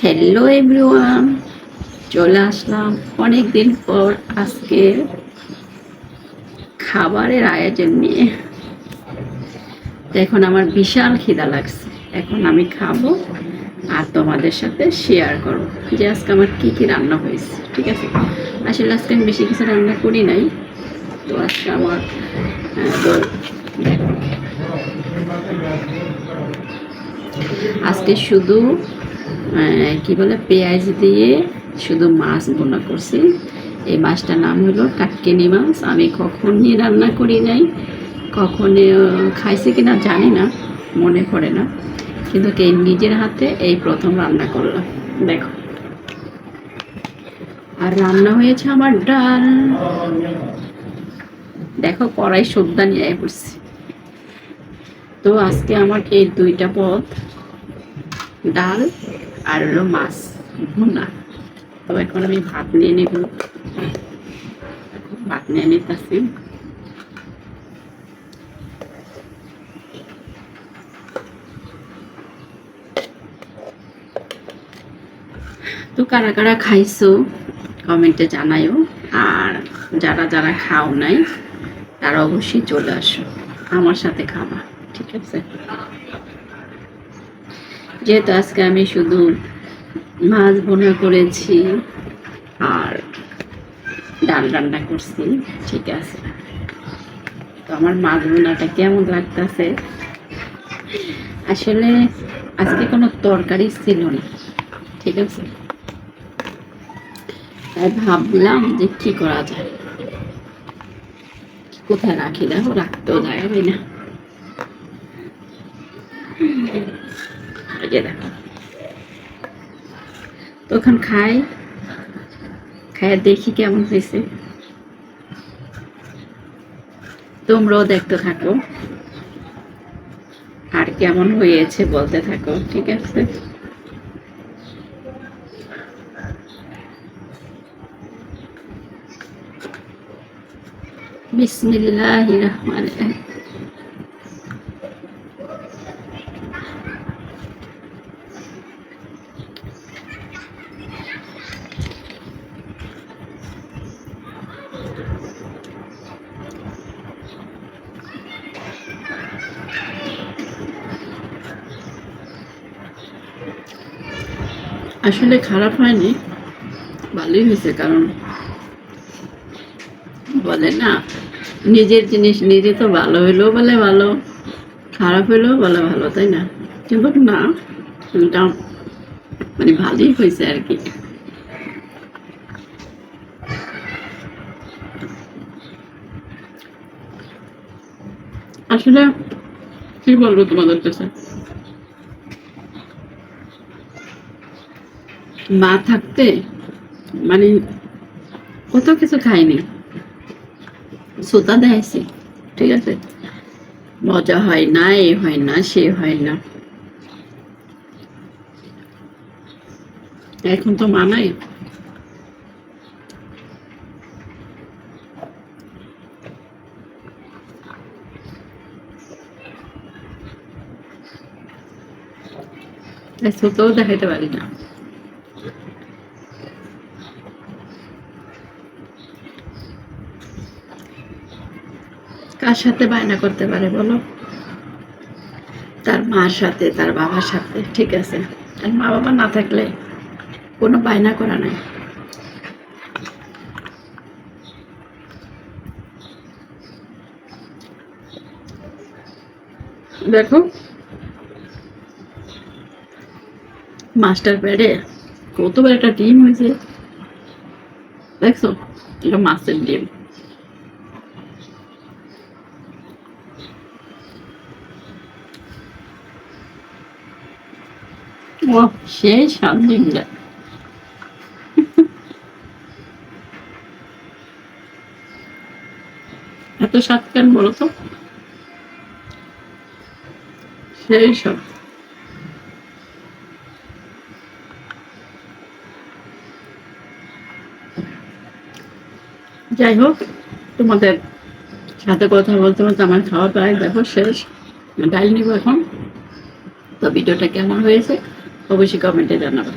Hello everyone, চলে আসলাম অনেক দিন পর আজকে খাবারের আয়োজন নিয়ে। এখন আমার বিশাল খিদা লাগছে, এখন আমি খাবো আর তোমাদের সাথে শেয়ার করবো যে আজকে আমার কি কি রান্না হয়েছে। ঠিক আছে, আসলে আজকে আমি বেশি কিছু রান্না করি নাই, তো আজকে আমার দেখো আজকে শুধু কি বলে পেঁয়াজ দিয়ে শুধু মাছ বোনা করছি। এই মাছটার নাম হলো কাটকিনি মাছ। আমি কখনই রান্না করি নাই, কখনো খাইছি কিনা জানি না, মনে পড়ে না, কিন্তু নিজের হাতে এই প্রথম রান্না করলাম। দেখো, আর রান্না হয়েছে আমার ডাল। দেখো কড়াই সবদা নিয়ে পড়ছি। তো আজকে আমার এই দুইটা পদ, ডাল আর হলো মাছ ভুনা। তো এখন আমি ভাত নিয়ে নেব, ভাত নিয়ে নিতেছি। তো কারা কারা খাইছো কমেন্টে জানাইও, আর যারা যারা খাও নাই তারা অবশ্যই চলে আসো আমার সাথে খাবা। ঠিক আছে, যেহেতু আজকে আমি শুধু মাছ ভুনা করেছি আর ডাল রান্না করছি, ঠিক আছে। তো আমার মাছ ভুনাটা কেমন লাগতেছে, আসলে আজকে কোনো তরকারি ছিল না, ঠিক আছে। তাই ভাবলাম যে কি করা যায়, কোথায় রাখি, দেখো রাখতেও জায়গা পাই না। দেখো, তখন খাই দেখি কেমন হয়েছে, তোমরাও দেখতে থাকো আর কেমন হয়েছে বলতে থাকো, ঠিক আছে। বিসমিল্লাহির রহমানির রহিম। আসলে খারাপ হয়নি, ভালোই হয়েছে, কারণ বলে না নিজের জিনিস নিজে তো ভালো হইলেও বলে ভালো, খারাপ হইলেও বলে ভালো, তাই না? কিন্তু না, এটা মানে ভালোই হয়েছে আর কি। আসলে কি বলবো তোমাদের কাছে, মা থাকতে মানে কত কিছু খাইনি, সোতা দেখাইছি, ঠিক আছে, মজা হয় না, এ হয় না, সে হয় না। এখন তো মানাই, সোতাও দেখাইতে পারি না। কার সাথে বায়না করতে পারে বলো? তার মার সাথে, তার বাবার সাথে, ঠিক আছে। আর মা বাবা না থাকলে কোনো বায়না করা নাই। দেখো মাস্টার প্যাডে কত বড় একটা ডিম হয়েছে, দেখছো? এটা মাছের ডিম। ও সেই স্বাদ ডিমটা। এত স্বাদ কেন বলো তো? সেই সব। যাই হোক, তোমাদের সাথে কথা বলতে বলতে আমার খাওয়া প্রায় দেখো শেষ। ডাল নিব এখন। তো ভিডিওটা কেমন হয়েছে অবশ্যই কমেন্টে জানাবেন।